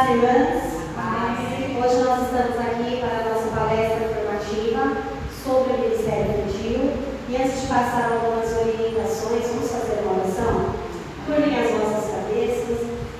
Paz, irmãs. Hoje nós estamos aqui para a nossa palestra formativa sobre o Ministério Infantil. E antes de passar algumas orientações, vamos fazer uma oração? Curvem as nossas cabeças,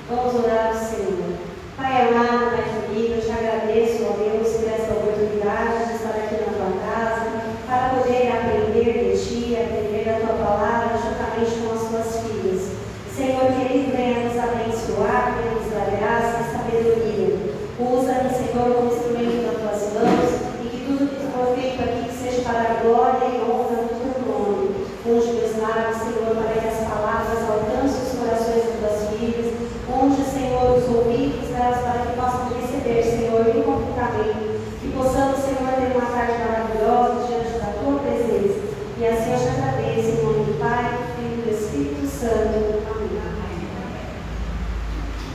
vamos orar ao Senhor. Pai amado, Pai querido, eu te agradeço, ó Deus, por essa oportunidade de estar aqui na tua casa, para poder aprender de ti, aprender da tua palavra, juntamente com as tuas filhas. Senhor querido, venha nos abençoar, venha nos dar graça e sabedoria. Usa-me, Senhor, como instrumento das tuas mãos e que tudo que for feito aqui seja para a glória e honra do teu nome. Unge meus lábios, Senhor, para que as palavras alcancem os corações das tuas filhas. Unge, Senhor, os ouvidos delas para que possam receber, Senhor, incompletamente. Que possamos, Senhor, ter uma tarde maravilhosa diante da tua presença. E assim eu te agradeço, em nome do Pai, do Filho e do Espírito Santo.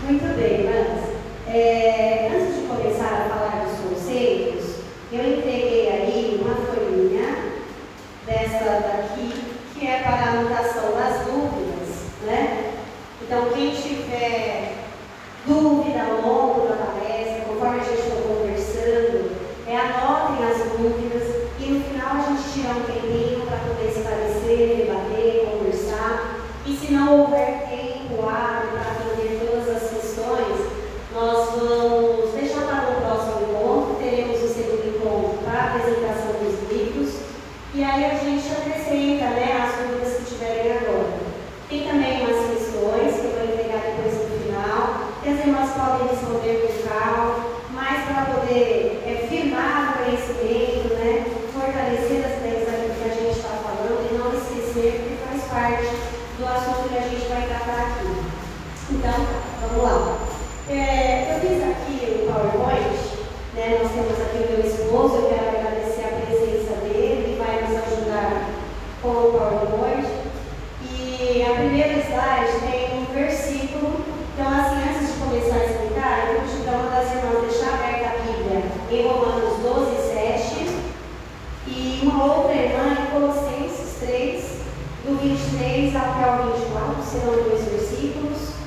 Muito bem, irmãs. Antes de começar a falar dos conceitos, eu entreguei aí uma folhinha dessa daqui, que é para a anotação das dúvidas, né? Então, quem tiver dúvida ao longo da palestra, conforme a gente for conversando, anotem as dúvidas e no final a gente tira um tempinho para poder esclarecer, debater, conversar. E se não houver tempo hábil para atender todas as questões, nós vamos deixar para o próximo encontro. Teremos o segundo encontro para a apresentação dos livros e aí a gente acrescenta, né, as dúvidas que tiverem agora. Tem também umas questões que eu vou entregar depois no final, que as irmãs podem responder com calma, mas para poder firmar o conhecimento, né, fortalecer as ideias daquilo que a gente está falando e não esquecer, porque faz parte do assunto que a gente vai tratar aqui. Então, vamos lá. Eu fiz aqui o PowerPoint, né? Nós temos aqui o meu esposo, eu quero agradecer a presença dele, ele vai nos ajudar com o PowerPoint. E a primeira slide tem um versículo, então assim, antes de começar a explicar, eu vou te dar uma das irmãs deixar aberta a Bíblia em Romanos 12, 7, e uma outra irmã em Colossenses 3, do 23 até o 24, serão dois versículos.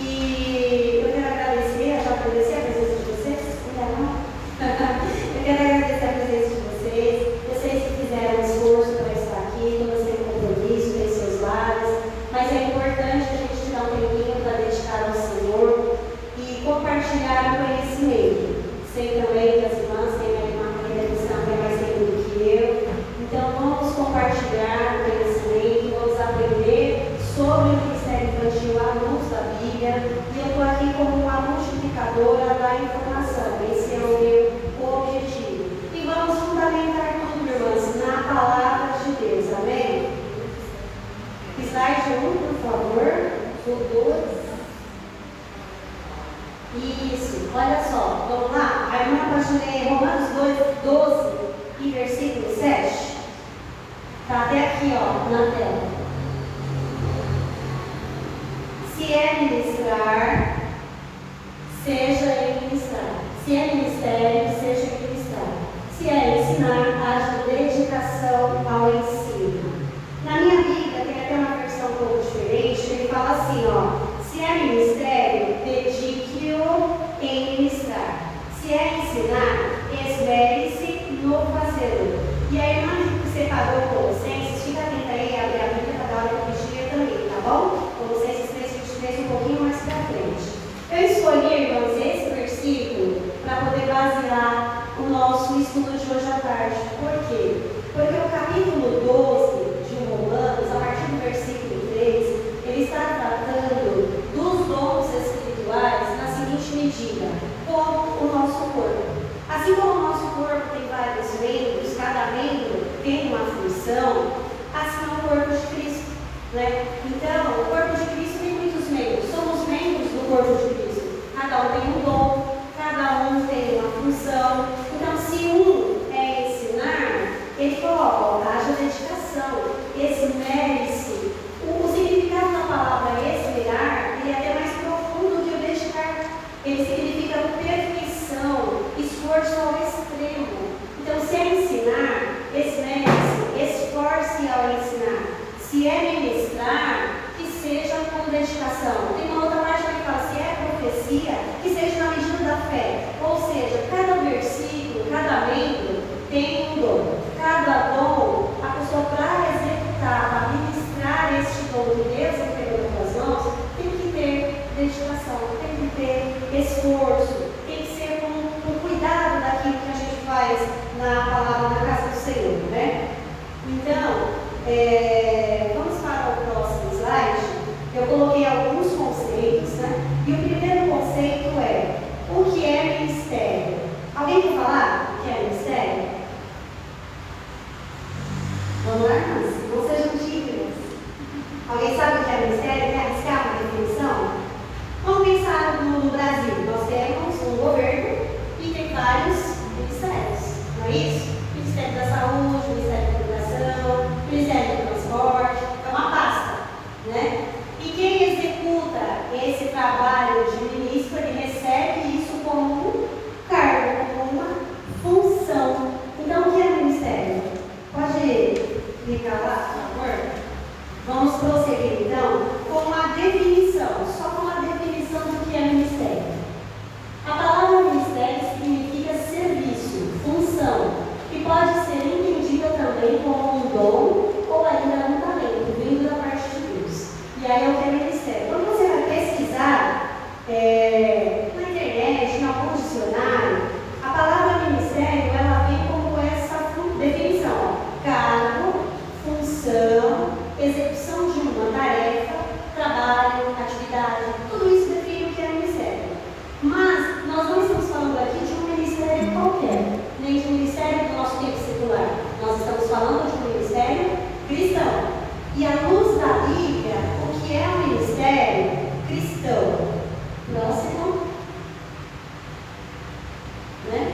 E eu quero agradecer, já agradecer a presença de vocês. Eu quero agradecer a presença de vocês. Vocês que fizeram um esforço para estar aqui, todas têm compromisso, têm seus lares, mas é importante a gente tirar um tempinho para dedicar ao Senhor e compartilhar o conhecimento. Sei também que as irmãs têm a irmã Maria que é mais tempo do que eu. Então vamos compartilhar o conhecimento, vamos aprender sobre o Ministério Infantil à luz da Bíblia. E eu estou aqui como uma multiplicadora da informação. Esse é o meu objetivo. E vamos fundamentar tudo, irmãs, na palavra de Deus. Amém? Slide 1, por favor. O 2. Isso. Olha só. Vamos lá? A irmã pode ler Romanos 12 e versículo 7. Está até aqui, ó, na tela. Se é ministrar, seja em ministrar. Se é ministério, seja em ministrar. Se é ensinar, haja dedicação ao ensino. Na minha Bíblia tem até uma versão um pouco diferente, que ele fala assim, ó. Se é ministério, dedique-o em ministrar. Se é ensinar, esmere-se no fazê-lo. E a irmã que separou Colossenses, fica atenta aí a abrir a Bíblia para dar hora que eu pedir também, tá bom? Colossenses 3:23, um pouquinho mais para frente. Eu escolhi, irmãos, esse versículo para poder basear o nosso estudo de hoje à tarde. Por quê? Porque o capítulo 12 de Romanos, a partir do versículo 3, ele está tratando dos dons espirituais na seguinte medida, como o nosso corpo. Assim como o nosso corpo tem vários membros, cada membro tem uma função, assim é o corpo de Cristo, né? Então, o corpo de Cristo tem muitos membros, somos membros do corpo de Cristo. Cada um tem um dom, cada um tem uma função. Então, se um é ensinar, ele falou, haja dedicação, esmere-se. O significado da palavra esmerar, ele é até mais profundo que o dedicar. Ele significa perfeição, esforço ao extremo. Então, se é ensinar, esmere-se, esforce ao ensinar. Se é ministrar, que seja com dedicação. Tem uma outra parte que fala, se é professar, profecia, que seja na medida da fé. Ou seja, cada versículo, cada membro tem um dom. Cada dom, a pessoa para executar, para ministrar este dom que Deus entregou nas suas mãos, tem que ter dedicação, tem que ter esforço, tem que ser com cuidado daquilo que a gente faz na palavra, na casa do Senhor, né? Então, vamos para o próximo slide. Eu coloquei alguns conceitos, né? E o primeiro conceito é: o que é ministério? Alguém quer falar o que é ministério? Vamos lá, irmãs? Não sejam tímidas. Alguém sabe o que é ministério? Quer arriscar uma definição? Vamos pensar no Brasil. Nós temos um governo e tem vários ministérios, não é isso? Ministério da Saúde, Ministério da Educação, Ministério do Transporte, é uma pasta, né? E quem executa esse trabalho de ministro, ele recebe isso como um cargo, como uma função. Então, o que é ministério? Pode clicar lá, por favor? Vamos prosseguir, então, com uma definição, só com uma definição do que é ministério. A palavra ministério significa serviço, função, e pode ser entendida também como um dom ou ainda um talento, vindo da parte de Deus. E aí é o que é ministério. Quando você vai pesquisar na internet, em algum dicionário, a palavra ministério, ela vem como essa definição: ó, cargo, função, execução de uma tarefa, trabalho, atividade, tudo isso define o que é ministério. Mas nós não estamos falando aqui de um ministério qualquer, nem de um ministério do nosso tempo secular. Nós estamos falando de um ministério cristão. E à luz da Bíblia, o que é um ministério cristão? Próximo. Né?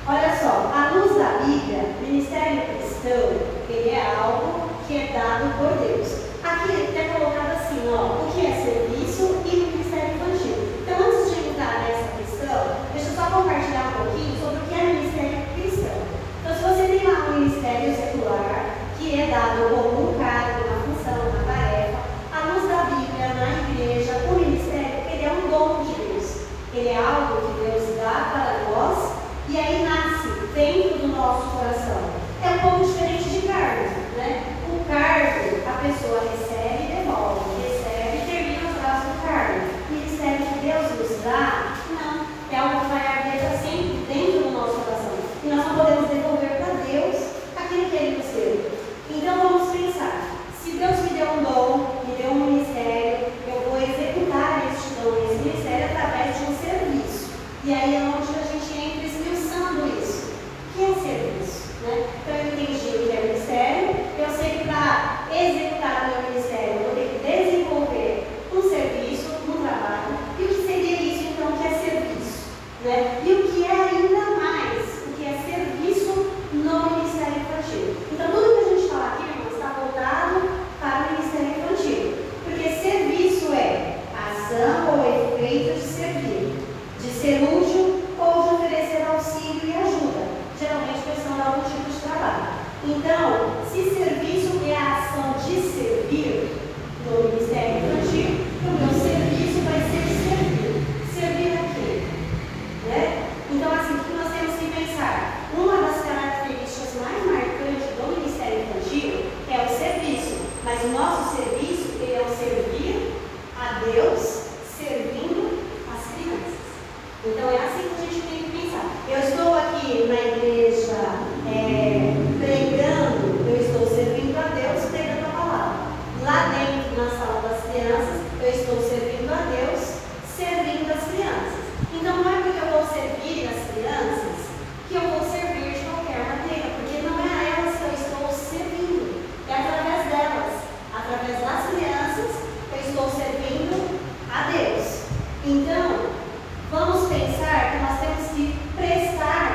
Olha só, à luz da Bíblia, ministério cristão, ele é algo que é dado por Deus. Aqui é colocado assim, ó, o que é serviço e o ministério infantil. Então, antes de entrar nessa questão, deixa eu só compartilhar um pouquinho sobre o que é ministério cristão. Então, se você tem lá um ministério secular, que é dado como um cargo, uma função, uma tarefa, à luz da Bíblia, na igreja, o ministério, ele é um dom de Deus. Ele é algo que Deus dá para nós e aí nasce dentro do nosso coração. É um pouco diferente de cargo, né? O cargo, a pessoa recebe e devolve, recebe e termina os braços do cargo. O ministério que Deus nos dá, não. É algo que vai arder para sempre dentro do nosso coração. E nós não podemos devolver para Deus aquilo que Ele nos deu. Então vamos pensar: se Deus me deu um dom, me deu um ministério, eu vou executar este dom, esse ministério através de um serviço. E aí é onde a gente entra esmiuçando isso. O que é serviço? Né? Então eu entendi o que é ministério, eu sei que para executar o meu ministério eu vou ter que desenvolver um serviço, um trabalho. E o que seria isso então que é serviço? Né? E o que é ainda mais, o que é serviço no ministério infantil? Então tudo que a gente fala aqui, irmãos, está voltado para o ministério infantil. Porque serviço é ação ou efeito de servir, de ser útil ou de oferecer auxílio e ajuda, geralmente pensando em algum tipo de trabalho. Então, se serviço é a ação de servir no ministério infantil, o meu serviço vai ser servir. Servir a quê? Né? Então, assim, o que nós temos que pensar? Uma das características mais marcantes do ministério infantil é o serviço. Mas o nosso serviço, ele é o servir a Deus, servindo as crianças. Então, é assim que a gente tem que pensar. Eu estou aqui na igreja pregando, eu estou servindo a Deus, pregando a palavra. Lá dentro, na sala das crianças, eu estou servindo a Deus, servindo as crianças. Então, não é porque eu vou servir as crianças que eu vou servir de qualquer maneira, porque não é a elas que eu estou servindo, é através delas, através das crianças, eu estou servindo a Deus. Então, vamos pensar que nós temos que prestar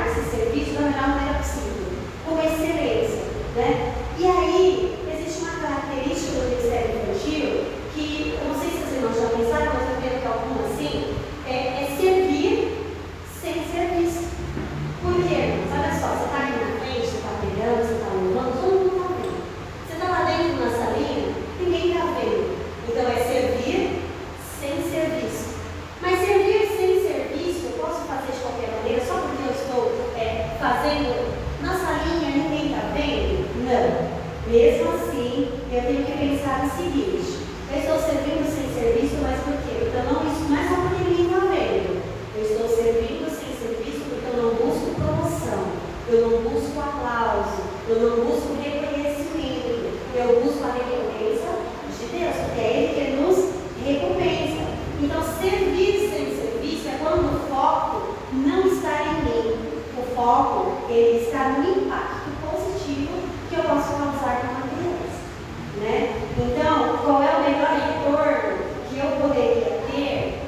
pensar o seguinte: eu estou servindo sem serviço, mas por quê? Porque isso não é só porque ninguém está vendo. Eu estou servindo sem serviço porque eu não busco promoção, eu não busco aplauso, eu não busco reconhecimento, eu busco a recompensa de Deus, porque é Ele que nos recompensa. Então, servir sem serviço é quando o foco não está em mim, o foco ele está no impacto positivo que eu posso causar com uma criança, né? Então, qual é o melhor retorno que eu poderia ter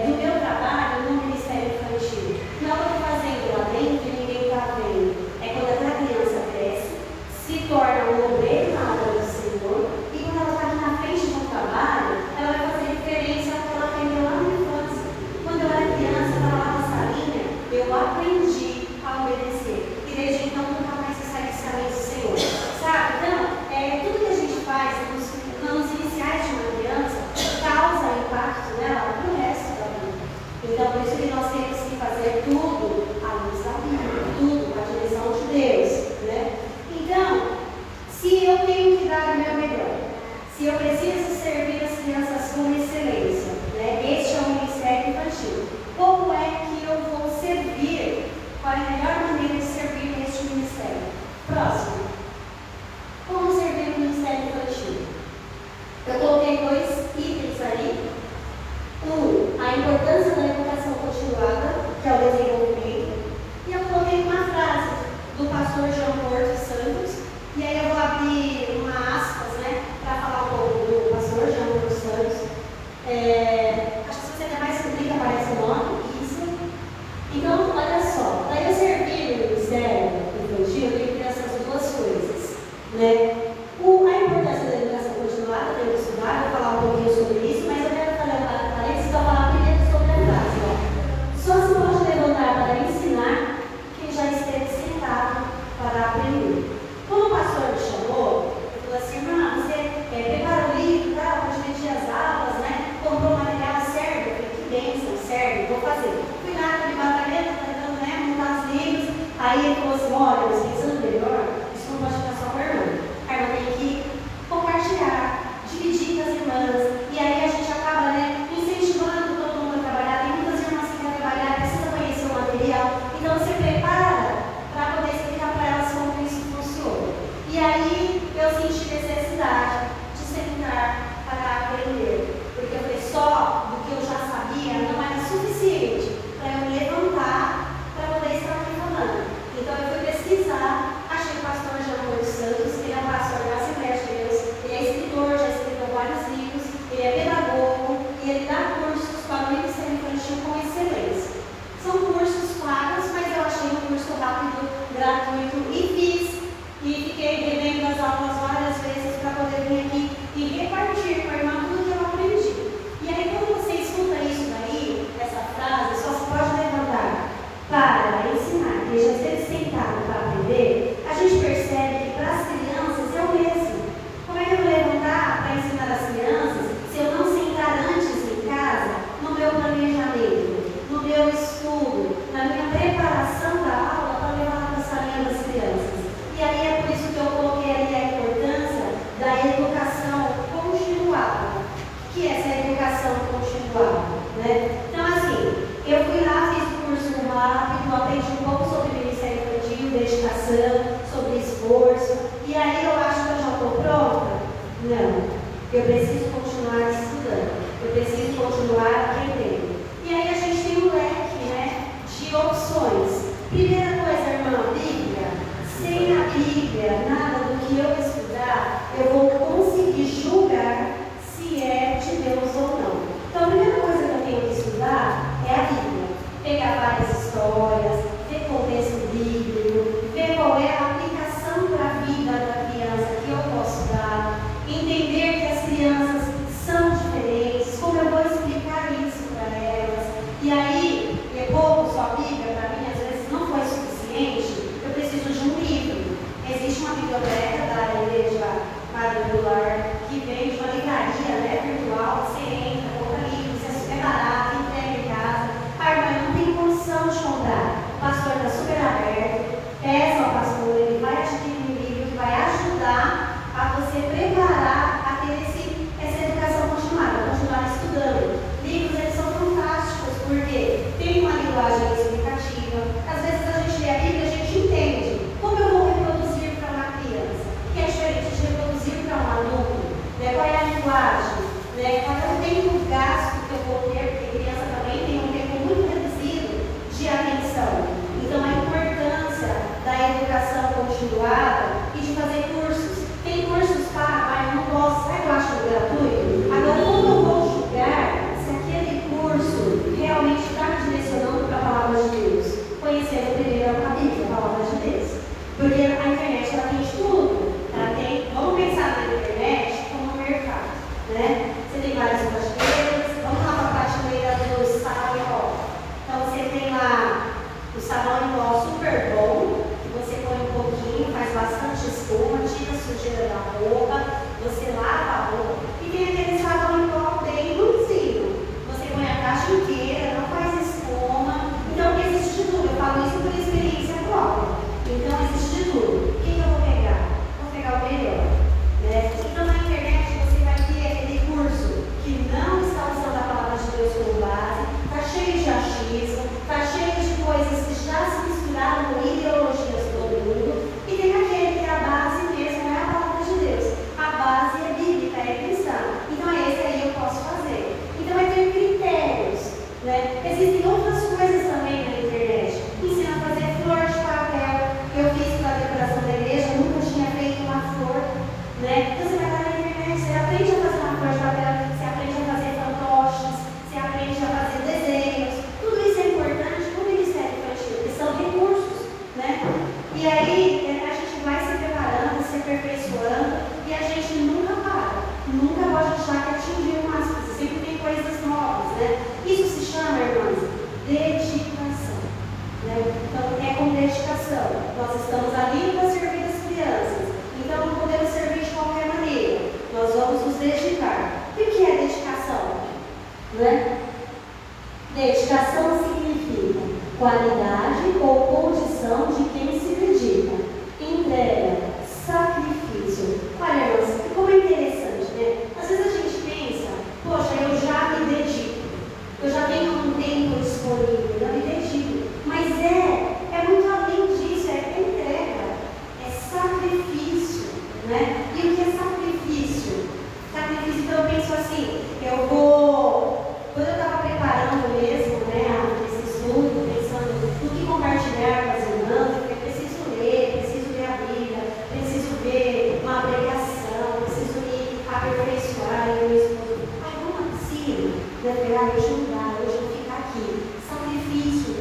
do meu trabalho no Ministério Infantil? Não é o que eu estou fazendo lá dentro e ninguém está vendo. É quando aquela criança cresce, se torna um obreiro na obra do Senhor, e quando ela está aqui na frente do trabalho, ela vai fazer referência ao que ela aprendeu lá na infância. Quando eu era criança, eu estava lá na salinha, eu aprendi a obedecer. E desde então, nunca mais eu saí dos caminhos do Senhor. Sabe? Então, tudo que a gente faz nos iniciais de uma criança causa impacto nela para o resto da vida. Então, por isso que nós temos que fazer tudo à luz da Bíblia, tudo com a direção de Deus, né? Então, se eu tenho que dar o meu melhor, se eu preciso servir as crianças com excelência, né? Este é o Ministério Infantil. Como é que eu vou servir? Qual é a melhor maneira de servir neste ministério? Próximo. Como servir no Ministério Infantil? Eu coloquei 2 itens aí. A importância da educação continuada, que é o desenvolvimento. E eu coloquei uma frase do pastor João Porto Santos. E aí eu vou abrir uma aspas, né, para falar um pouco do pastor João Porto Santos. Acho que se você der mais clique, aparece o nome. Isso. Então, olha só. Para eu servir no Ministério Infantil, eu tenho que ter essas 2 coisas, né? A importância da educação continuada, eu tenho que estudar, vou falar um pouquinho sobre isso, mas eu quero falar primeiro sobre a frase. Só se pode levantar para ensinar quem já esteve sentado para aprender. Quando o pastor me chamou, ele falou assim: irmã, você preparou o livro para dividir as aulas, né? Comprou material, serve? Eu falei: que bênção, serve, vou fazer. Fui lá, aquele batalhão, tentando, né, montar os livros. Aí ele falou assim: olha, mas pensando melhor, isso não pode ficar só com a irmã. A irmã tem que compartilhar, dividir com as irmãs. E aí a gente acaba, né, incentivando todo mundo a trabalhar. Tem muitas irmãs que querem trabalhar, precisa conhecer o material. Então você prepara para poder explicar para elas como isso funciona. E aí eu senti necessidade de sentar para aprender. Porque eu falei: só do que eu já sabia não era suficiente para eu levantar para poder estar aqui falando. Então eu fui pesquisar, achei o pastor João Porto Santos, ele é um pastor da Assembleia de Deus, ele é escritor, já escreveu vários livros, ele é pedagogo e ele dá cursos para o Ministério Infantil com excelência. São cursos pagos, mas eu achei um curso rápido, gratuito e fiz. E fiquei revendo as aulas várias vezes para poder vir aqui e repartir com a irmã tudo que eu aprendi. E aí, quando você escuta isso daí, essa frase, só se pode levantar para ensinar, que já esteve sentado para aprender, a gente percebe que para as crianças é o mesmo. Como é que eu vou levantar para ensinar as crianças se eu não sentar antes em casa, no meu planejamento, no meu estudo, na minha preparação da aula para levar para a salinha das crianças? E aí é por isso que eu coloquei ali a importância da educação continuada. O que é essa educação continuada, né? Então, assim, eu fui lá, fiz o curso rápido, aprendi um pouco sobre Ministério Infantil, dedicação, sobre esforço. E aí eu acho que eu já estou pronta? Não. Eu preciso continuar estudando. Eu preciso continuar aprendendo. E aí a gente tem um leque, né, de opções. Primeira coisa, irmã, Bíblia. Sem a Bíblia, nada do que eu estudar, eu vou conseguir julgar se é de Deus ou não. Então, a primeira coisa que eu tenho que estudar é a Bíblia. Pegar várias histórias, ver contexto bíblico, ver qual é a aplicação para a vida da criança que eu posso dar, entender que as crianças são diferentes, como eu vou explicar isso para elas. E aí, é pouco só a Bíblia, para mim, às vezes não foi suficiente. Eu preciso de um livro. Existe uma biblioteca da Igreja Quadrangular que vem de uma livraria, né, virtual. Você entra, compra livros, é super barato, entrega em casa. A irmã não tem condição de comprar. O pastor está super aberto. Peça ao pastor, ele vai adquirir um livro que vai ajudar a você preparar a né? Cada um tem um gasto que eu vou ter, porque criança também tem um tempo muito reduzido de atenção. Então, a importância da educação continuada e de fazer cursos. Tem cursos para, eu não posso, sabe que eu acho gratuito? Agora, como eu vou julgar se aquele curso realmente está me direcionando para a palavra de Deus? Conhecendo primeiro a Bíblia, a palavra de Deus. Porque a internet, ela tem de tudo. Ela tem, vamos pensar na internet como um mercado, né? Você tem várias prateleiras, vamos lá para a prateleira do sabão em pó. Então, você tem lá o sabão em pó super bom, você põe um pouquinho, faz bastante espuma, tira a sujeira da roupa, você lava a roupa, e tem aquele sabão em pó bem bonzinho. Você põe a caixa inteira, não faz espuma. Então, existe de tudo. Eu falo isso por experiência própria. Então, existe de tudo. O que eu vou pegar? Vou pegar o melhor, né? Então, na internet, você vai ter aquele curso que não está usando a palavra de Deus como base, está cheio de achismo, está cheio de coisas que já se misturaram com ideologias do mundo, e tem aquele que a base mesmo é a palavra de Deus. A base é bíblica, é cristã. Então, esse aí eu posso fazer. Então, vai ter critérios, né? Existem outras coisas também na internet. Ensina a fazer flor de papel. Eu fiz para a decoração da igreja, nunca tinha feito uma flor, né? Então, você vai lá na internet, você aprende a fazer uma flor de papel, você aprende a fazer fantoches, você aprende a fazer desenhos. Tudo isso é importante no Ministério Infantil, que são recursos, né? E aí, a gente vai se preparando, se aperfeiçoando, e a gente nunca para. Nunca pode achar que atingiu o máximo. Sempre tem coisas novas, né? Isso se chama, irmãs, dedicação, né? Então, é com dedicação. Nós estamos ali para servir as crianças. Então, não podemos servir de qualquer maneira. Nós vamos nos dedicar. O que é dedicação? Né? Dedicação significa qualidade ou condição de quem se dedica. Entrega, sacrifício. Olha, irmãos, como é interessante, né? Às vezes a gente pensa, poxa, eu já me dedico. Eu já tenho um tempo disponível, eu me dedico. Mas é muito além disso, é entrega, é sacrifício, né? E o que é sacrifício? Sacrifício, então eu penso assim, quando eu estava preparando mesmo, né, esse estudo, pensando no que compartilhar com as irmãs, eu preciso ler a Bíblia, preciso ver uma pregação, preciso me aperfeiçoar e meu esposo. Ai, não assim, né, pegar e julgar, hoje eu vou ficar aqui. Sacrifício,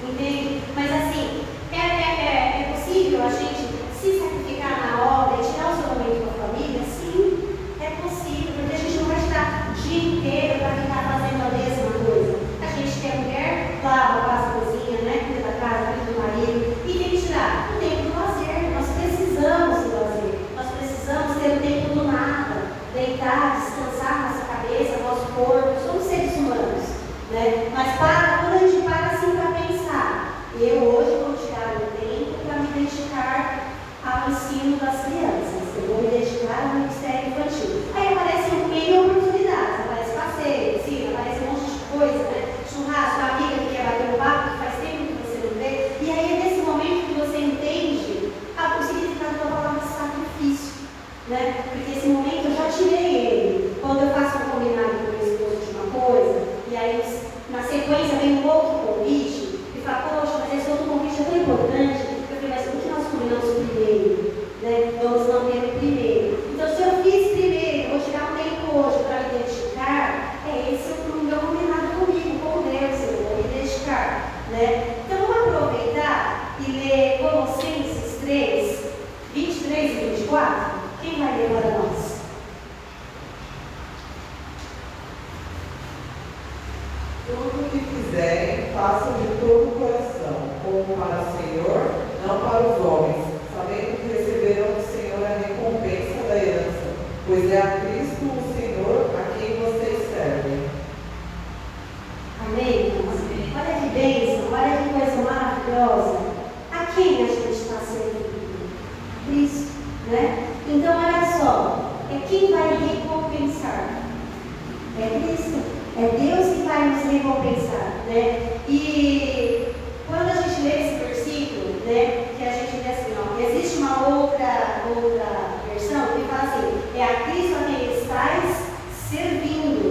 entende? Mas assim, é possível a gente se sacrificar na obra e tirar o seu momento com a família? Sim, é possível, porque a gente não vai estar o dia inteiro para ficar fazendo a mesma coisa. A gente tem a mulher, lava, passa a cozinha, né? Cuida da casa, cuida do marido, e tem que tirar o tempo do lazer. Nós precisamos do lazer, nós precisamos ter o tempo do nada, deitar, descansar nossa cabeça, nosso corpo. Somos seres humanos, né? Mas quando a gente para assim para pensar, eu hoje vou tirar o tempo para me dedicar ao ensino das crianças, eu vou me dedicar ao Ministério Infantil. Aí aparecem mil oportunidades, aparece passeio, ensino, aparece um monte de coisa, né? Churrasco, a amiga que quer bater um papo, que faz tempo que você não vê. E aí é nesse momento que você entende o significado da palavra sacrifício, né? Porque esse momento eu já tirei ele. Quando eu faço um combinado com o meu esposo de uma coisa, e aí na sequência vem um outro convite, e fala, poxa, mas esse outro convite é tão importante. Eu falei, mas o que nós combinamos primeiro? Né? Vamos manter o primeiro. Então, se eu fiz primeiro, vou tirar um tempo hoje para me dedicar, esse é o meu combinado comigo, com Deus, eu vou me dedicar. Né? Então, vamos aproveitar e ler Colossenses 3, 23 e 24. Quem vai ler para nós? Tudo o que fizerem, façam de todo o coração, como para o Senhor, não para os homens, sabendo que receberão do Senhor a recompensa da herança, pois é a Cristo o Senhor a quem vocês servem. Amém? Olha que bênção, olha que coisa maravilhosa. A quem a gente está servindo? Cristo, né? Então, olha só, é quem vai recompensar. É Cristo. É Deus que vai nos recompensar, né? E quando a gente lê esse versículo, né, que a gente lê assim, ó, existe uma outra versão que fala assim, é a Cristo a quem estáis servindo.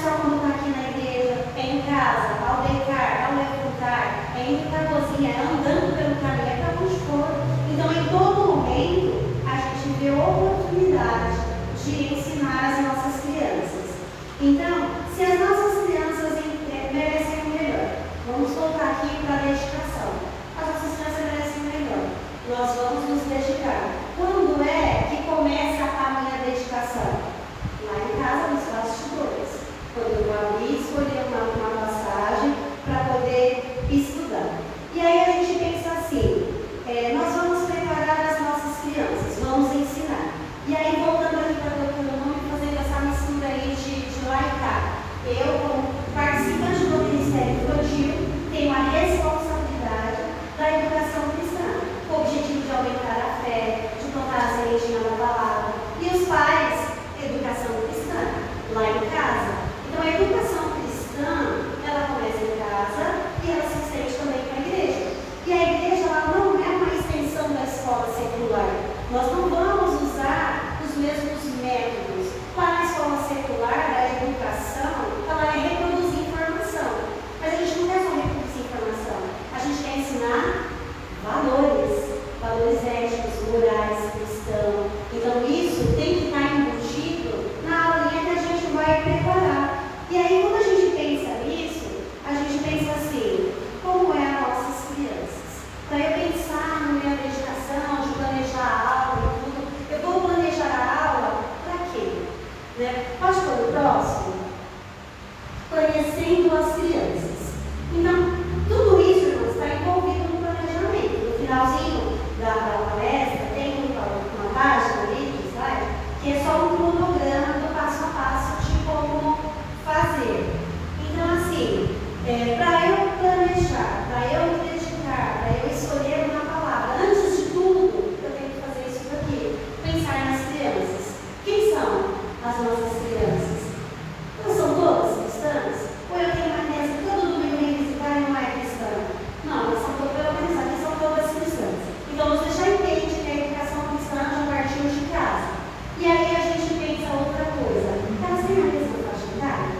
só quando está aqui na igreja, é em casa, ao deitar, ao levantar, é indo para a cozinha, é andando pelo caminho, é para onde for. Então, em todo momento, a gente vê oportunidade de ensinar as nossas crianças. Então, se as nossas crianças merecem o melhor, vamos voltar aqui para a dedicação. As nossas crianças merecem o melhor. Nós vamos nos dedicar. Quando é que começa a minha dedicação? Lá em casa, nos bastidores. Quando eu vou abrir e escolher uma passagem para poder estudar. E aí a gente pensa assim, nós vamos preparar as nossas crianças, vamos ensinar. E aí, voltando aqui para Deuteronômio, fazendo essa mistura aí de lá e cá. Eu, como participante do Ministério Infantil, tenho a responsabilidade da educação cristã, com o objetivo de aumentar a fé, de plantar a sementinha da palavra. E os pais, educação cristã, lá em casa. Então, a educação cristã, ela começa em casa e ela se estende também para a igreja. E a igreja, ela não é uma extensão da escola secular. Nós não vamos usar os mesmos métodos. Lá na escola secular, a educação, ela é reproduzir informação. Mas a gente não quer só reproduzir informação. A gente quer ensinar valores éticos, morais, cristãos. Então, isso tem que estar embutido na aulinha que a gente vai preparar. E aí, quando a gente pensa nisso, a gente pensa assim, como é as nossas crianças? Para eu pensar na minha dedicação, de planejar a aula e tudo, eu vou planejar a aula para quê? Pode pôr o próximo? Conhecendo as crianças. Então, tudo isso, irmãos, está envolvido no planejamento. No finalzinho da palestra, tem uma página ali do slide, que é só um cronograma do passo a passo de como fazer. Então, assim, para eu planejar, para eu me dedicar, para eu escolher uma palavra, antes de tudo, eu tenho que fazer isso daqui, pensar nas crianças. Quem são as nossas crianças? Elas são todas cristãs? Ou eu tenho uma criança que todo domingo vem visitar e não é cristã? Não, elas são todas, pelo menos aqui, são todas cristãs. Então, você já entende que a educação cristã já partiu de casa. E aí a gente pensa outra coisa. Elas têm a mesma faixa etária?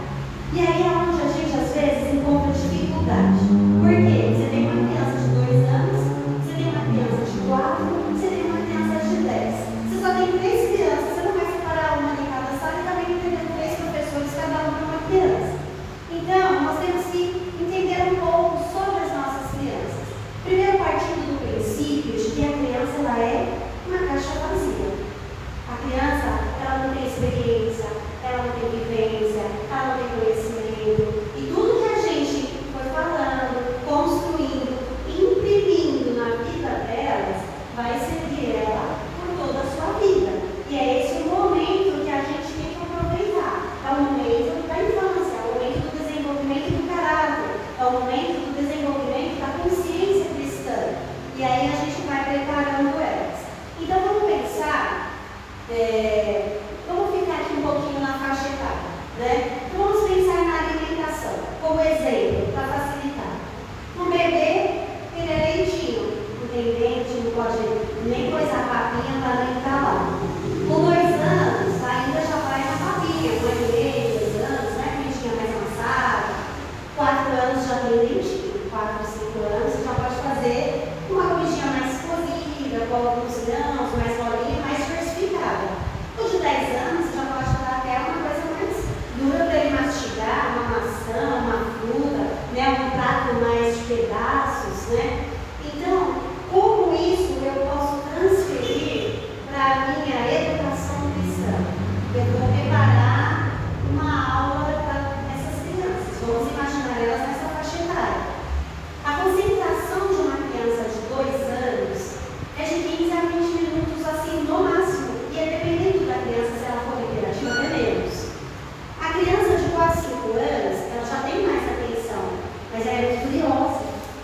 E aí é onde a gente, às vezes, encontra dificuldade. Por quê? Você tem uma criança de 2 anos, você tem uma criança de 4, você tem uma criança de 10. Você só tem 3 crianças, você não vai separar uma em cada sala e também tem 3 professores, cada uma para uma criança. Então, nós temos que entender um pouco sobre as nossas crianças. Primeiro, partindo do princípio de que a criança ela é uma caixa vazia. A criança, ela não tem experiência, ela não tem vivência, ela não tem conhecimento. E tudo que a gente foi falando, construindo, imprimindo na vida delas, vai seguir ela por toda a sua vida. E é esse o momento que a gente tem que aproveitar. É o momento da infância, é o momento do desenvolvimento do caráter, é o momento do desenvolvimento da consciência cristã. E aí a gente vai preparando elas. Então vamos pensar, vamos ficar aqui um pouquinho na faixa etária, Então vamos pensar na alimentação, como exemplo, para facilitar. O bebê, ele é leitinho, não tem dente, não pode nem coisar a papinha para nem estar lá. Com 2 anos, ainda já vai na papinha, com 1 mês, 2 anos, comidinha mais amassada. 4 anos já tem leitinho, 4, 5 anos já pode fazer uma comidinha mais cozida, com alguns grãos, mais molinha, mais diversificada. O de 10 anos já pode dar até uma coisa mais dura para ele mastigar, uma maçã, uma fruta, um prato mais de pedaços, Então, como isso eu posso transferir para a minha educação cristã? Eu vou preparar uma aula para essas crianças. Vamos imaginar elas nessa faixa etária. A concentração de uma criança de 2 anos é de 15 a 20 minutos, assim, no máximo. E é dependendo da criança, se ela for interativa, é menos. A criança de 4, 5 anos, ela já tem mais atenção, mas ela é muito curiosa.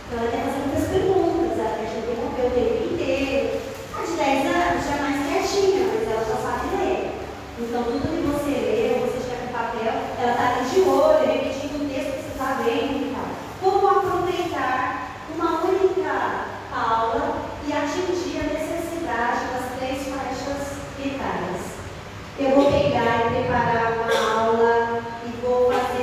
Então, ela quer fazer muitas perguntas, ela quer te interromper o tempo inteiro. A de 10 anos já é mais quietinha, mas ela já sabe ler. Então, tudo que você lê, você tiver com papel, ela está ali de olho, repetindo o texto que você está vendo e tal. Como aproveitar uma única aula e atingir a necessidade das 3 faixas etárias? Eu vou pegar e preparar uma aula e vou fazer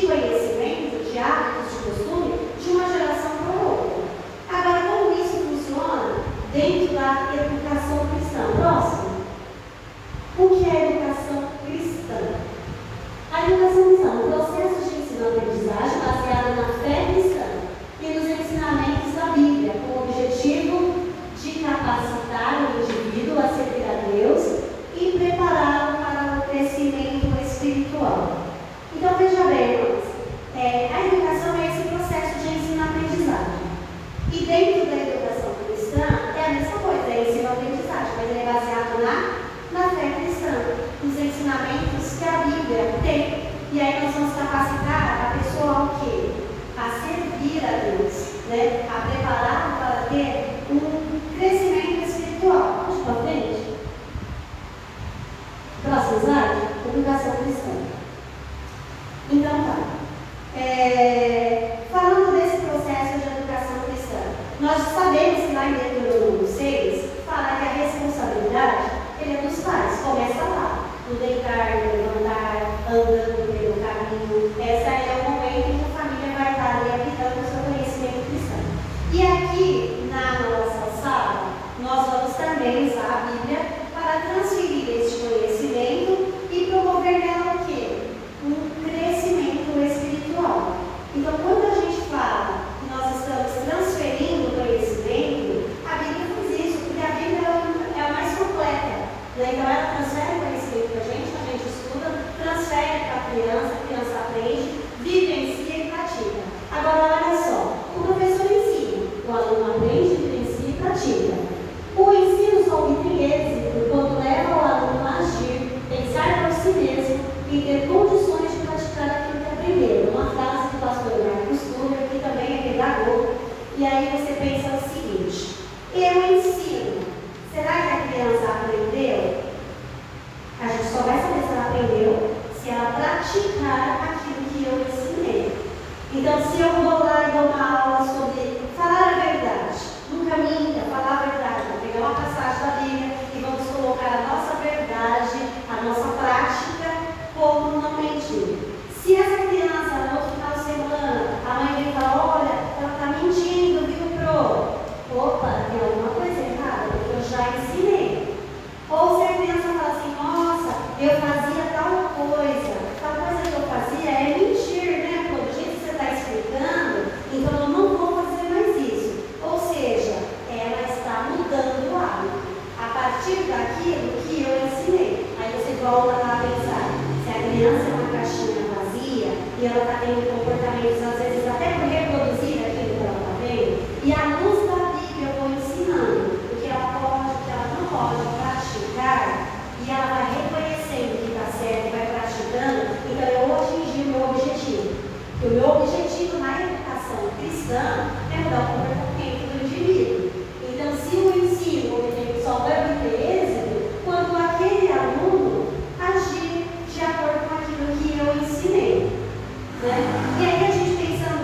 de conhecimento, de hábitos, de costume, de uma geração para outra. Agora, como isso funciona dentro da educação cristã? Próximo. O que é educação cristã? A educação cristã é um processo de ensino-aprendizagem baseado na fé cristã e nos ensinamentos da Bíblia, com o objetivo de capacitar o indivíduo a servir a Deus e prepará-lo para o crescimento espiritual. Então, veja bem, irmãos, a educação é esse processo de ensino-aprendizagem. E dentro da educação cristã é a mesma coisa, é ensino-aprendizagem, mas ele é baseado na fé cristã, nos ensinamentos que a Bíblia tem. E aí nós vamos capacitar a pessoa ao quê? A servir a Deus, né? A preparar para ter um crescimento espiritual. Vamos para frente? Próximo slide, educação cristã. Então tá. Falando desse processo de educação cristã, nós sabemos que lá em Deuteronômio 6 fala que a responsabilidade é dos pais, começa lá, no deitar, no levantar, andando pelo caminho. Esse é o momento em que a família vai estar ali aplicando o seu conhecimento cristão. E aqui na nossa sala, nós vamos também usar a Bíblia para transferir este conhecimento e promover nela o quê? Um crescimento espiritual. Então, quando a gente fala que nós estamos transferindo conhecimento, a Bíblia faz isso, porque a Bíblia é a mais completa. Né? Então, ela transfere conhecimento para a gente estuda, transfere para a criança aprende, vivencia e pratica. Agora, olha só, o professor ensina, o aluno aprende, vivencia e pratica. O ensino só obtém êxito quando leva o aluno a agir, pensar por si mesmo e ter condições de praticar aquilo que aprendeu. Uma frase do pastor Marcos Túlio, que também é pedagogo, e aí você pensa o seguinte: eu ensino, será que a criança aprendeu? A gente só vai saber se ela aprendeu se ela praticar aquilo que eu ensinei. Então, se eu vou lá e dou uma aula sobre falar a verdade, nunca minta, falar a verdade, vou pegar uma passagem da Bíblia e vamos colocar a nossa verdade, a nossa prática, como não mentir. Se essa criança, no outro final de semana, a mãe vem e fala: olha, ela está mentindo, viu, pro? Opa, tem alguma coisa errada, porque eu já ensinei. Ou se a criança fala assim: nossa, eu fazia tal coisa que eu fazia é mentir, né? Pô, do jeito que você está explicando, então eu não vou fazer mais isso. Ou seja, ela está mudando o hábito a partir daquilo que eu ensinei. Aí você volta lá a pensar: se a criança é uma caixinha vazia e ela está tendo comportamentos, às vezes até por reproduzir aquilo que ela está vendo, e à luz da Bíblia eu vou ensinando o que ela pode, o que ela não pode praticar, e ela vai reconhecendo que está certo, vai praticando, então eu vou atingir o meu objetivo. Porque o meu objetivo na educação cristã é mudar o comportamento do indivíduo. Então, se o ensino só vai obter êxito quando aquele aluno agir de acordo com aquilo que eu ensinei. Né? E aí a gente pensando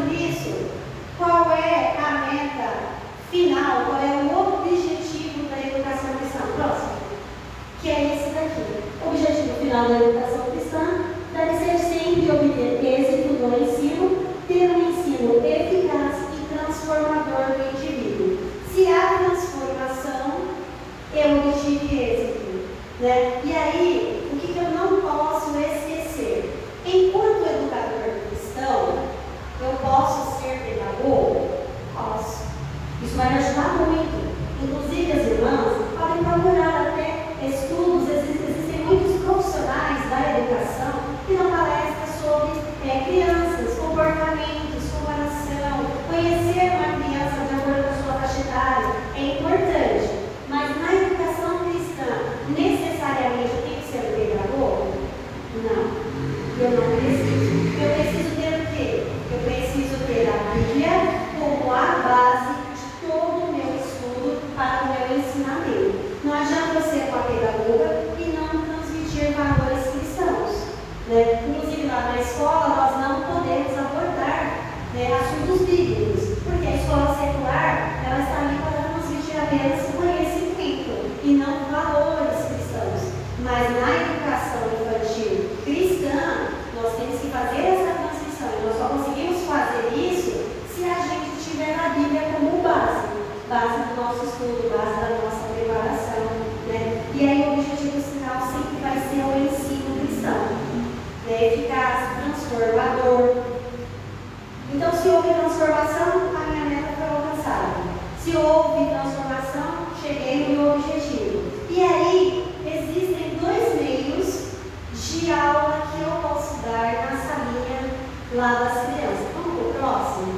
lá das crianças. Vamos para o próximo?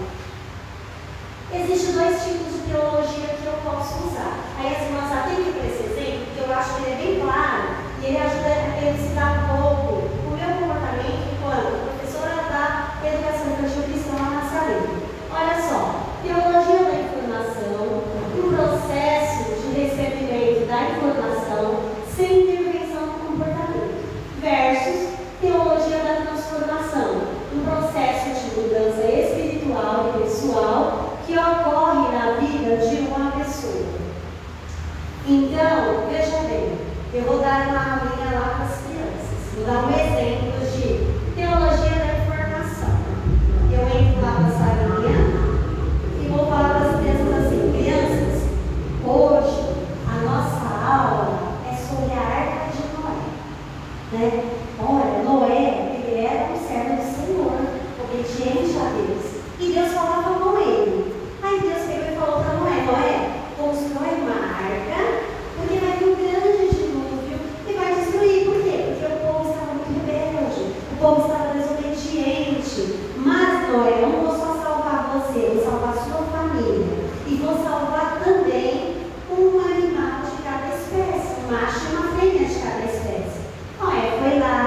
Existem dois tipos de teologia que eu posso usar. Aí as irmãs atentem para esse exemplo, porque eu acho que ele é bem claro e ele ajuda a elucidar um pouco o meu comportamento enquanto professora da educação infantil cristã lá na Nazaré. Olha só, teologia da informação, o processo de recebimento da informação sem intervenção no comportamento, versus teologia da transformação, um processo de mudança espiritual e pessoal que ocorre na vida de uma pessoa. Então, veja bem, eu vou dar uma aulinha lá para as crianças. Vou dar um exemplo de teologia da informação. Eu entro lá para a salinha e vou falar para as crianças assim: crianças, hoje a nossa aula é sobre a Arca de Noé. Né? Olha, Noé, ele era um servo do Senhor, obediente a Deus. E Deus falava com ele. Aí Deus pegou e falou para Noé: Noé, constrói uma arca, porque vai vir um grande dilúvio e vai destruir. Por quê? Porque o povo estava muito rebelde, o povo estava desobediente. Mas, Noé, eu não vou só salvar você, vou salvar a sua família. E vou salvar também um animal de cada espécie, um macho e uma fêmea de cada espécie. Noé foi lá,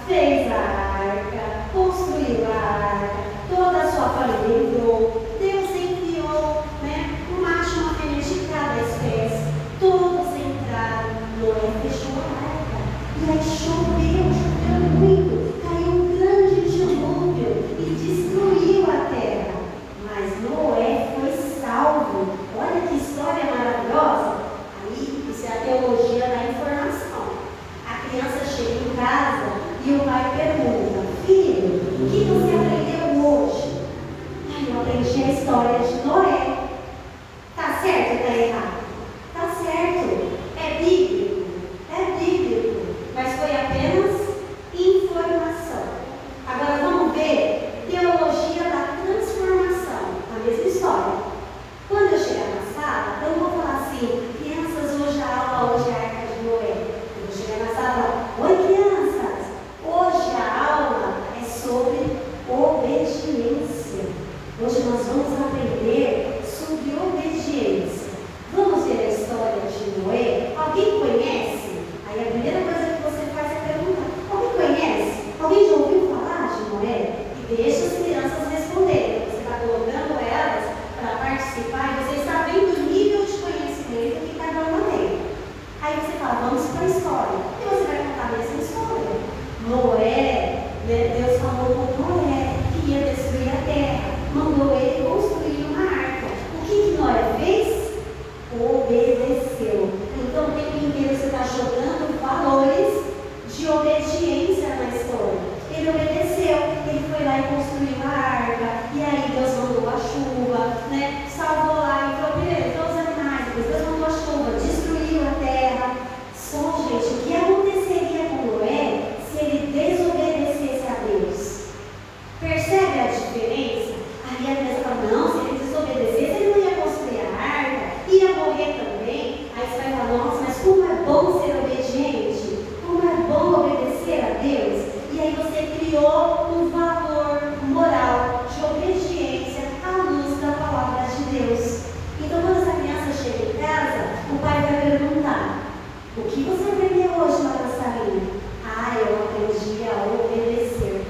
fez a arca, construiu a arca, toda a sua família entrou. Deus enviou, né, um macho e uma fêmea de cada espécie. Todos entraram. Noé fechou a arca. E aí choveu muito. Caiu um grande dilúvio e destruiu a terra. Mas Noé foi salvo. Olha que história maravilhosa. Aí, isso é a teologia da informação. A criança chega em casa e o pai pergunta: filho, o que você aprendeu hoje? Eu aprendi a história de Noé. Tá certo ou tá errado? Tá certo. É bíblico. É bíblico. Mas foi apenas informação. Agora vamos ver teologia da transformação. A mesma história. Quando eu chegar na sala, eu vou falar assim: crianças, hoje a aula hoje é a Arca de Noé. Eu vou chegar na sala: oi crianças, hoje a aula é sobre obediência. Hoje nós vamos aprender sobre obediência. Vamos ver a história de Noé? Alguém conhece? Aí a primeira coisa que você faz é perguntar: alguém conhece? Alguém já ouviu falar de Noé? E deixa as crianças responderem. Você está colocando elas para participar e você está vendo o nível de conhecimento que cada uma tem. Aí você fala: vamos para a história. E você vai contar a mesma história. Noé, Deus falou com Noé que ia destruir a terra. Mandou ele construir uma arca. O que Noé fez? Obedeceu. Então o tempo inteiro você está jogando valores de obediência na história. Ele obedeceu, ele foi lá e construiu a arca. E aí Deus mandou a chuva, né? Salvou lá, então primeiro todos os animais, depois Deus mandou a chuva, destruiu a terra. Só, gente, o que aconteceria com Noé se ele desobedecesse a Deus? Percebe a diferença? Aí a criança fala: não, se ele desobedecesse, ele não ia construir a arca, ia morrer também. Aí você vai falar: nossa, mas como é bom ser obediente, como é bom obedecer a Deus. E aí você criou um valor moral de obediência à luz da palavra de Deus. Então quando essa criança chega em casa, o pai vai perguntar: o que você aprendeu hoje lá na salinha? Ah, eu aprendi a obedecer.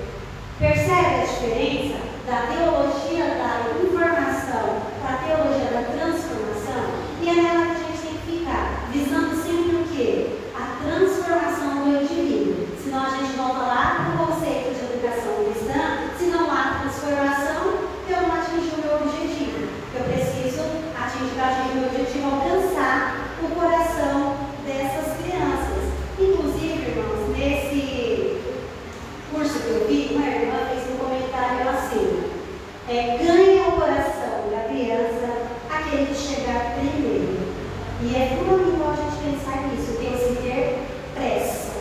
Percebe a diferença da teologia da informação para a teologia da transformação? E é nela que a gente tem que ficar, visando sempre o quê? A transformação do indivíduo. Senão a gente volta lá para o conceito de educação cristã. Se não há transformação, eu não atingi o meu objetivo. Eu preciso atingir o meu objetivo, alcançar o coração dessas crianças. Inclusive, irmãos, nesse curso que eu vi, uma irmã fez um comentário assim: ganha o coração da criança aquele que chegar primeiro. E é fundamental a gente pensar nisso. Temos que ter pressa.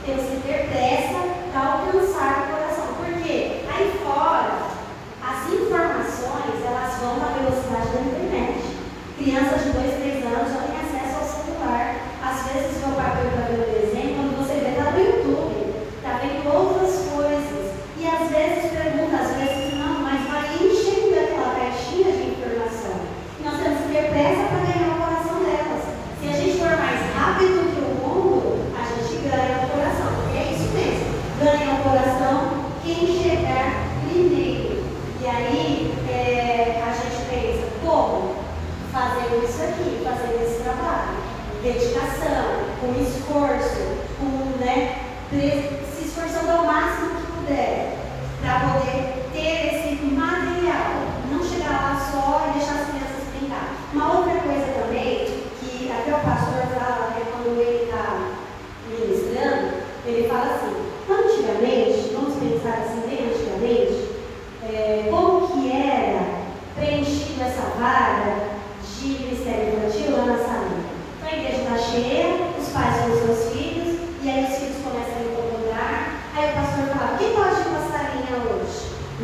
Temos que ter pressa para alcançar o coração. Porque aí fora, as informações, elas vão na velocidade da internet. Crianças de 2, 3 anos já têm acesso ao celular. Às vezes, meu pai está vendo o desenho, quando você vê, está no YouTube, está vendo outras coisas. E às vezes pergunta, às vezes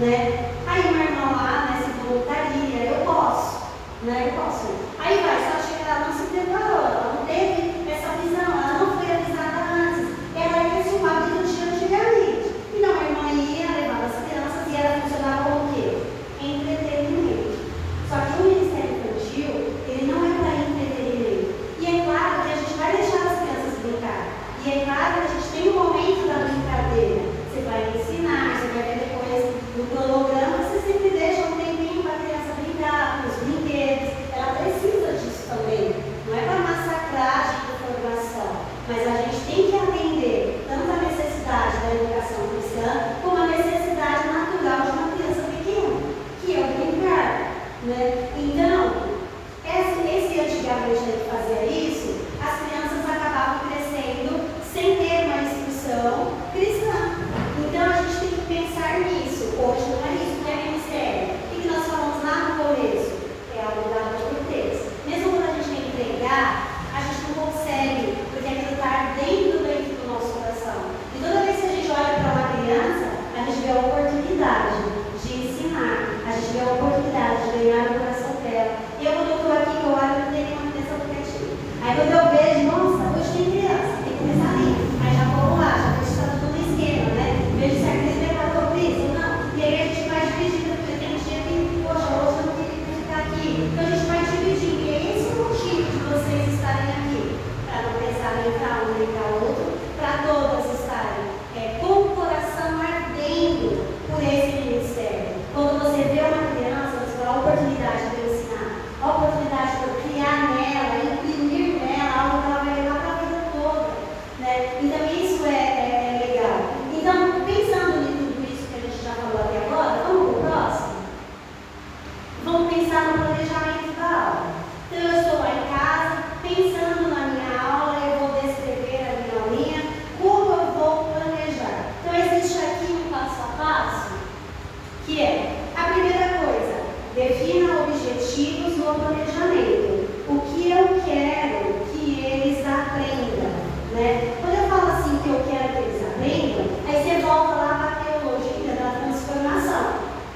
né? Aí uma irmã lá, né, se voluntaria, eu posso, né? Eu posso. Aí vai, só chega ela não se preparou, ela não teve essa visão, ela não foi avisada antes, ela ia ser uma vida de antigamente. Então a irmã ia, levava as crianças e ela funcionava como o quê? Entretenimento. Só que o Ministério Infantil, ele não é para entretenimento. E é claro que a gente vai deixar as crianças brincar. E é claro que a gente tem um momento da brincadeira. Você vai ensinar, você vai ver depois no cronograma, você sempre deixa um tempinho para a criança brincar, com os brinquedos. Ela precisa disso também. Não é para massacrar de formação, mas a gente tem que atender tanto a necessidade da educação cristã, como a necessidade natural de uma criança pequena, que é o brincar, né? Então, esse antigamente que fazia isso, as crianças acabavam crescendo sem ter uma instrução cristã. Então a gente tem que pensar nisso. Hoje não é isso, não é ministério. O que nós falamos lá no começo? É algo dado por Deus. Mesmo quando a gente quer entregar, a gente não consegue, porque aquilo está dentro do nosso coração. E toda vez que a gente olha para uma criança, a gente vê a oportunidade de ensinar, a gente vê a oportunidade de ganhar o coração dela. Eu, quando eu estou aqui, eu olho, eu tenho uma criança educativa. Aí quando eu vejo, nossa, hoje tem criança, tem que começar ali. Aí já vamos lá, já está tudo no esquema, né? Vejo se a criança preparou para isso ou não. E aí a gente vai dividindo, porque tem um dia que, poxa, hoje eu não queria ficar aqui. Então a gente vai dividindo. E é esse o motivo de vocês estarem aqui. Para não pensar nem para um nem para outro, para todas estarem com o coração ardendo por esse ministério. Quando você vê uma criança, você tem a oportunidade de ensinar, a oportunidade de criar nela, imprimir nela algo que ela vai levar para a vida toda, né? Então isso é legal. Então, pensando em tudo isso que a gente já falou até agora, vamos para o próximo? Vamos pensar no planejamento da aula. Então eu estou lá em casa, pensando na minha aula, eu vou descrever a minha aulinha, como eu vou planejar. Então existe aqui um passo a passo, que é a primeira coisa, defina objetivos no planejamento. O que eu quero que eles aprendam, né? Quando eu falo assim que eu quero que eles aprendam, aí você volta lá para a teologia da transformação.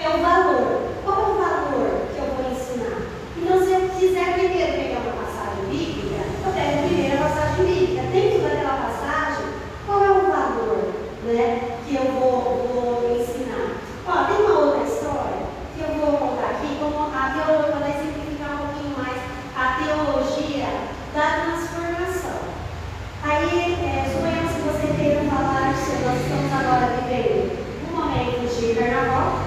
É o valor. Qual é o valor que eu vou ensinar? Então, se eu quiser primeiro pegar uma passagem bíblica, eu pego a primeira passagem bíblica. Dentro daquela passagem, qual é o valor, né, que eu vou ensinar? Ó, tem uma outra história que eu vou contar aqui, como a teologia vai simplificar um pouquinho mais a teologia da transformação. Aí, suponhamos que você queira falar que nós estamos agora vivendo um momento de carnaval,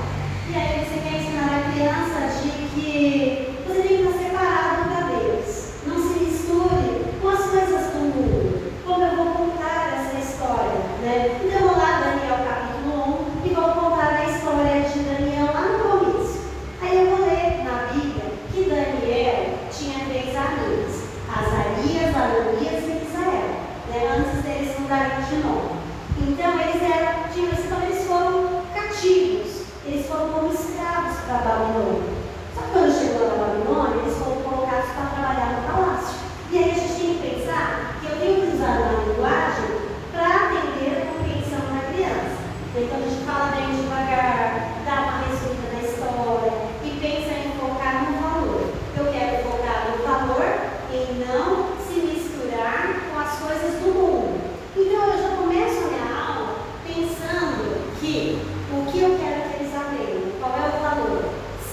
e aí você quer ensinar a criança de que você tem que estar separado da Deus. Não se misture com as coisas do mundo. Como eu vou contar essa história, né? Então, eu vou lá, Daniel capítulo 1, e vou contar a história de Daniel lá no começo. Aí eu vou ler na Bíblia que Daniel tinha 3 amigos, Azarias, Ananias e Misael, né? Antes deles mudarem de nome. Então, eles foram cativos, eles foram como escravos para a Babilônia. Só que quando chegou na Babilônia, eles foram colocados para trabalhar no palácio. E aí a gente tem que pensar que eu tenho que usar uma linguagem para atender a compreensão da criança. Então a gente fala bem devagar, dá uma resumida da história e pensa em focar no valor. Eu quero focar no valor em não se misturar com as coisas do mundo. Então eu já começo a minha aula pensando que o que eu quero que eles aprendam, qual é o valor?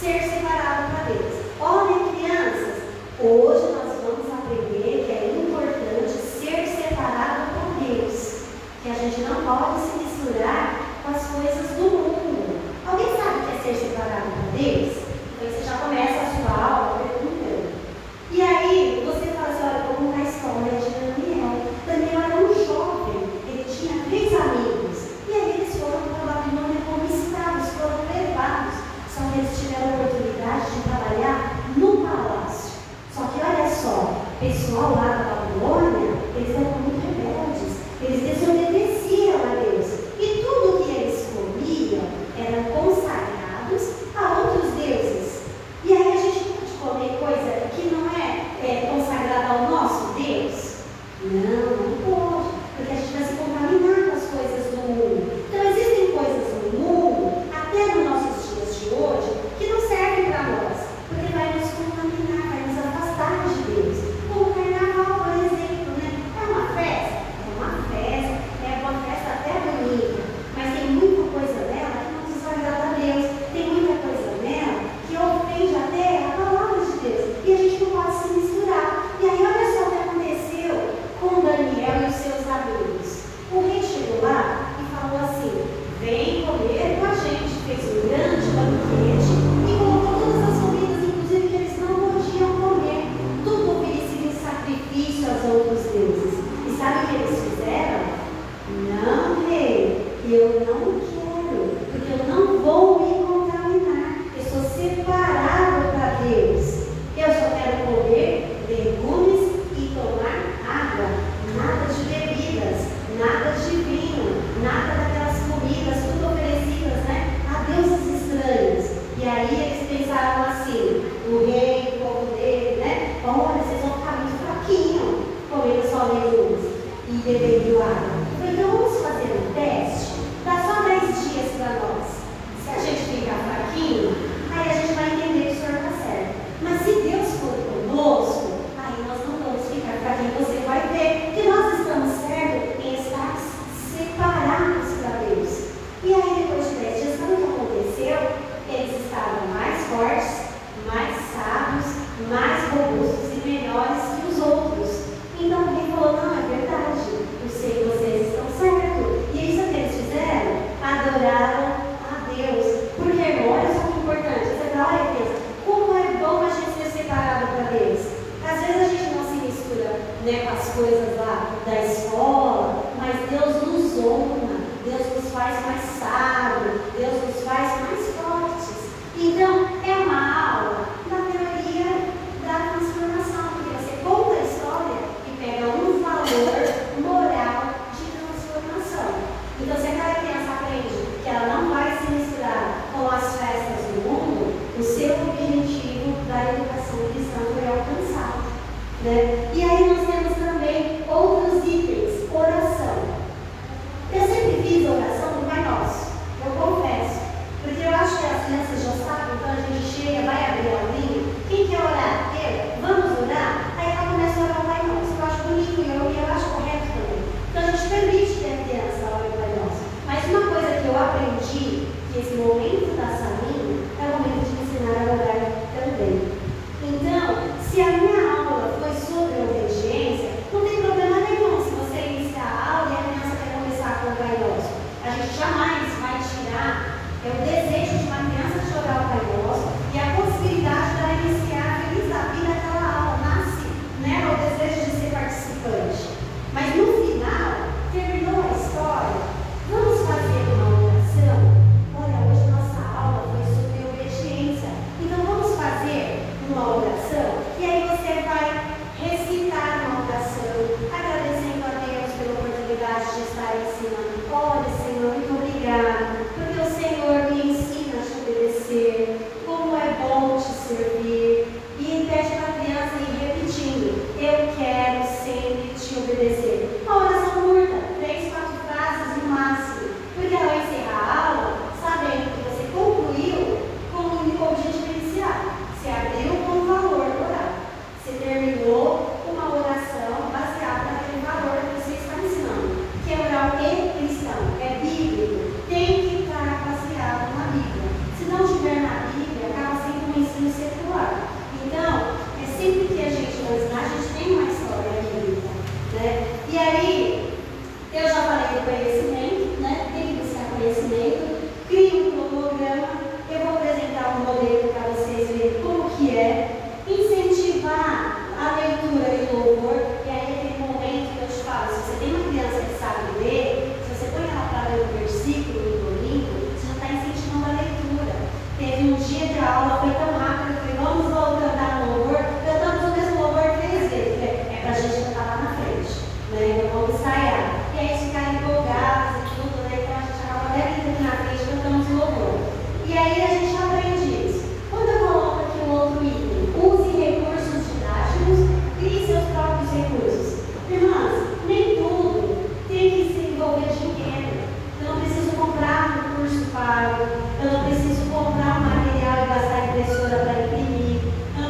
Ser separado para Deus. Olhem, crianças, hoje nós vamos aprender que é importante ser separado para Deus, que a gente não pode se misturar com as coisas do mundo. Alguém sabe o que é ser separado para Deus? Então você já começa a sua aula perguntando. E aí você fala assim, olha, vou contar a história de Daniel. Daniel era um jovem, ele tinha 3 amigos. E aí eles foram para a Babilônia como escravos, foram levados. Só que eles tiveram a oportunidade de trabalhar no palácio. Só que olha só, o pessoal lá da Babilônia, eles eram muito rebeldes. Eles desobedeciam a Deus. E tudo que eles comiam eram consagrados a outros deuses. aí eles pensaram assim, o rei, o povo dele, né? Olha, vocês vão ficar muito fraquinhos, comendo só legumes e bebendo água. Eu falei, então vamos fazer um teste? Dá só 10 dias para nós. Se a gente ficar fraquinho, aí a gente vai entender que o Senhor está certo. Mas se Deus for conosco, aí nós não vamos ficar fraquinhos. Você vai ver que nós estamos certos em estar separados para Deus. E aí depois de 10 dias, sabe o que aconteceu? Eles estavam mais fortes, mais sábios, mais robustos e melhores que os outros. Então o rei falou, não, é verdade, eu sei que vocês estão certos. E isso que eles fizeram? Adoraram a Deus. Porque, irmão, olha só que importante. Você fala, olha, Deus, como é bom a gente ser separado para Deus. Às vezes a gente não se mistura, né, com as coisas lá da escola, mas Deus nos honra, Deus nos faz mais sábios, Deus nos faz mais fortes. Então, é uma aula da teoria da transformação, porque você conta a história e pega um valor moral de transformação. Então, se aquela criança aprende que ela não vai se misturar com as festas do mundo, o seu objetivo da educação cristã foi alcançado, né? E aí nós temos também outros itens, oração. Eu sempre fiz oração do Pai Nosso, eu confesso, porque eu acho que as crianças já sabem, quando a gente chega, vai abrir a linha, quem quer orar? Eu, vamos orar? Aí ela começa a orar o Pai Nosso, eu acho bonito e eu acho correto também. Então a gente permite que a criança ore o Pai Nosso. Mas uma coisa que eu aprendi, que esse momento da salinha é o momento de ensinar a orar também. Então, se a minha aula foi sobre obediência, não tem problema nenhum se você iniciar a aula e a criança quer começar com o Pai Nosso. A gente jamais vai tirar o desejo de uma criança de orar o Pai Nosso e a possibilidade dela iniciar feliz da vida aquela aula. Nasce nela o desejo de ser participante. Mas no final, terminou a história, vamos fazer uma oração? Olha, hoje nossa aula foi sobre obediência. Então vamos fazer uma oração? E aí você vai recitar uma oração, agradecendo a Deus pela oportunidade de estar ensinando. Olha, Senhor, muito obrigado, porque o Senhor me ensina a te obedecer, como é bom te servir. E pede para a criança ir repetindo, eu quero sempre te obedecer. Uma oração curta, 3, 4 frases no máximo, porque ela vai encerrar a aula sabendo que você concluiu com o objetivo inicial. Você abriu com o valor oral. Você terminou com uma oração baseada naquele valor que você está ensinando, que é oral e cristão, é bíblico, tem que estar baseado na Bíblia. Se não tiver na Bíblia, acaba sendo um ensino secular. Então, é sempre que a gente vai ensinar, a gente tem uma história bíblica, né? E aí, eu já falei do conhecimento, né? Tem que buscar conhecimento, cria um cronograma, eu vou apresentar um modelo para vocês verem como que é, incentivar a leitura e o louvor, e aí é aquele momento que eu te falo, se você tem uma criança que sabe ler, se você põe ela para ler um versículo no domingo, você já está incentivando a leitura. Teve um dia de aula, foi tão rápido, eu falei, vamos voltar a dar louvor, cantamos o mesmo louvor 3 vezes, é para a gente cantar lá na frente, né? Então vamos ensaiar. E aí eles ficaram empolgados e tudo, né? Então a gente acaba até aqui na frente cantamos o louvor. E aí a gente aprende isso. Quando eu coloco aqui um outro item, use recursos didáticos, crie seus próprios recursos. Irmãs, nem tudo tem que se envolver dinheiro. Eu não preciso comprar um curso pago, eu não preciso comprar um material e gastar impressora para imprimir, eu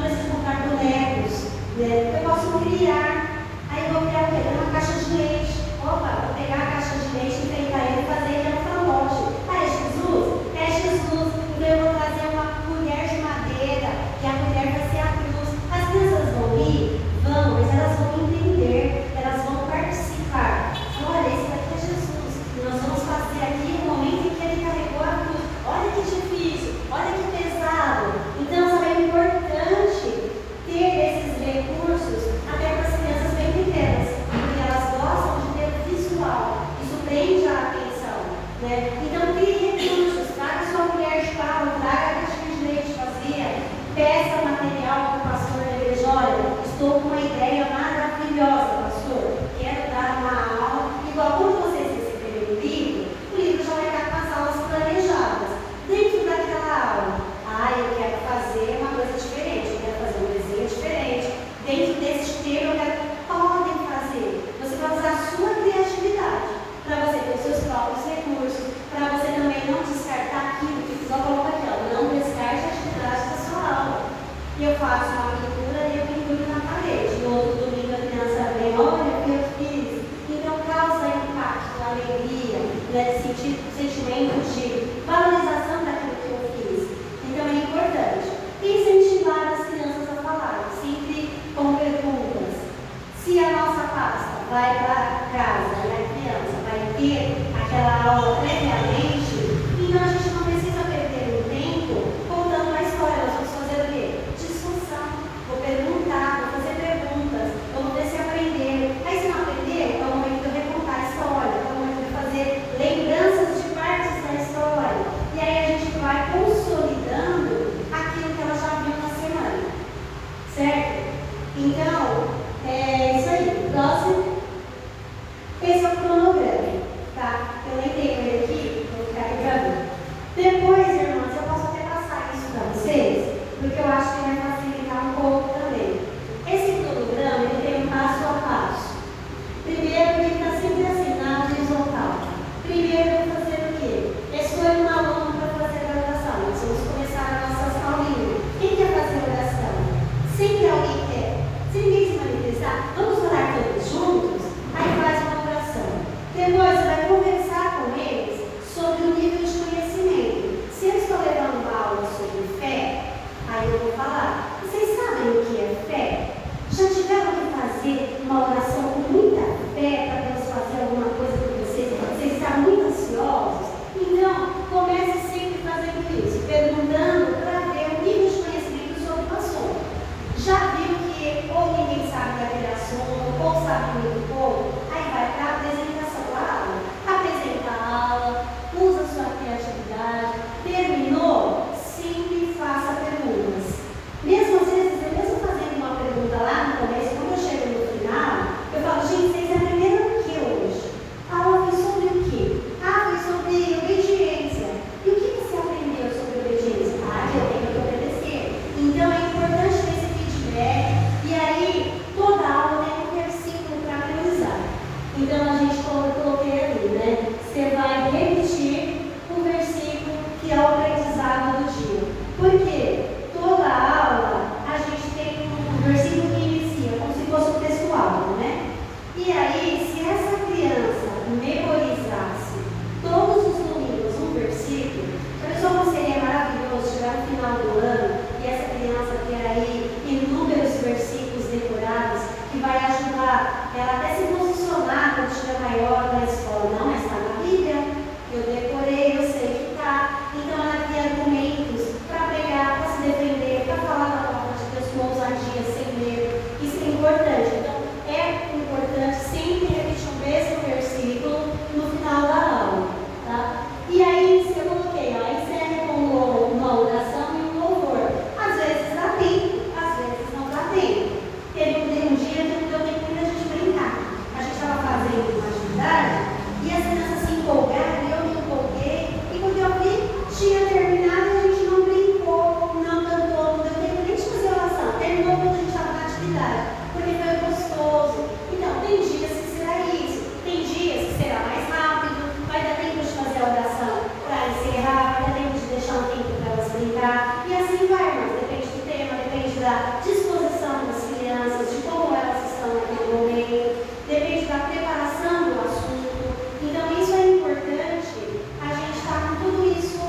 jogar, e assim vai, mas depende do tema, depende da disposição das crianças, de como elas estão naquele momento, depende da preparação do assunto. Então isso é importante, a gente estar com tudo isso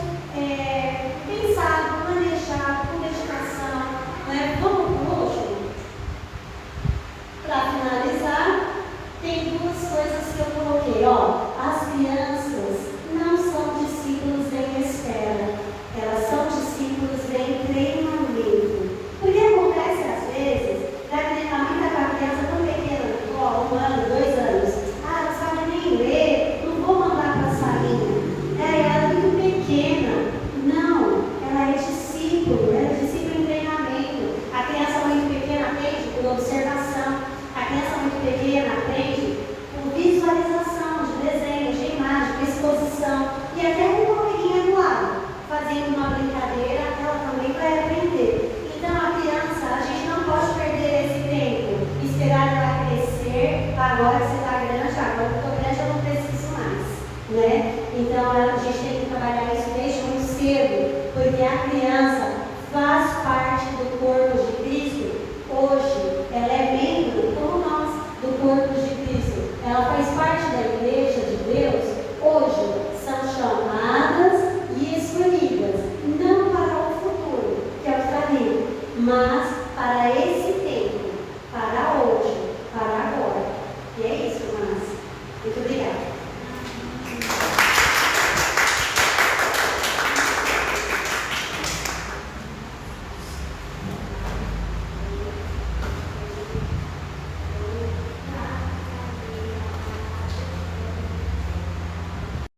pensado, planejado, com dedicação, né? Vamos para o último? Para finalizar, tem duas coisas que eu coloquei, ó. As crianças não são discípulos em espera, elas são discípulos em treinamento. Porque acontece às vezes, a mãe está com a criança tão pequena, ó, 1 ano, 2 anos, não sabe nem ler, não vou mandar para a salinha, ela é muito pequena. Não, ela é discípulo em treinamento. A criança muito pequena aprende por observação, a criança muito pequena aprende por visualização de desenho, de imagem, de exposição, e até com uma amiguinha do lado, fazendo uma brincadeira, ela também vai aprender. Então a criança, a gente não pode perder esse tempo, esperar ela crescer, agora que você está grande, agora que eu estou grande eu não preciso mais, né? Então a gente tem que trabalhar isso desde muito cedo, porque a criança faz